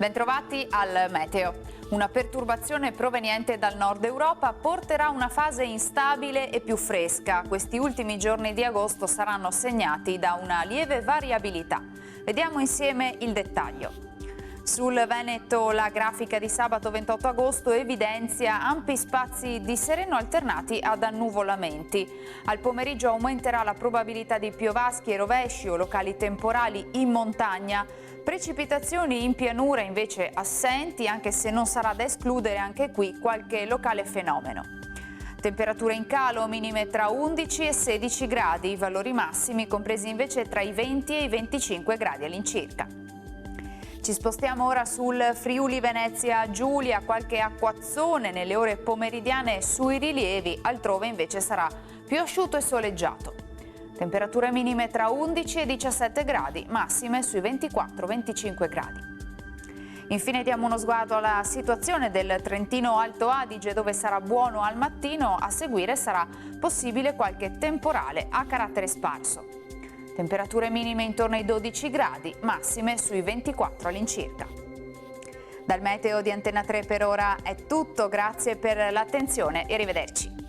Bentrovati al meteo. Una perturbazione proveniente dal nord Europa porterà una fase instabile e più fresca. Questi ultimi giorni di agosto saranno segnati da una lieve variabilità. Vediamo insieme il dettaglio. Sul Veneto la grafica di sabato 28 agosto evidenzia ampi spazi di sereno alternati ad annuvolamenti. Al pomeriggio aumenterà la probabilità di piovaschi e rovesci o locali temporali in montagna. Precipitazioni in pianura invece assenti, anche se non sarà da escludere anche qui qualche locale fenomeno. Temperature in calo, minime tra 11 e 16 gradi, valori massimi compresi invece tra i 20 e i 25 gradi all'incirca. Ci spostiamo ora sul Friuli Venezia Giulia, qualche acquazzone nelle ore pomeridiane sui rilievi, altrove invece sarà più asciutto e soleggiato. Temperature minime tra 11 e 17 gradi, massime sui 24-25 gradi. Infine diamo uno sguardo alla situazione del Trentino Alto Adige, dove sarà buono al mattino, a seguire sarà possibile qualche temporale a carattere sparso. Temperature minime intorno ai 12 gradi, massime sui 24 all'incirca. Dal meteo di Antena 3 per ora è tutto, grazie per l'attenzione e arrivederci.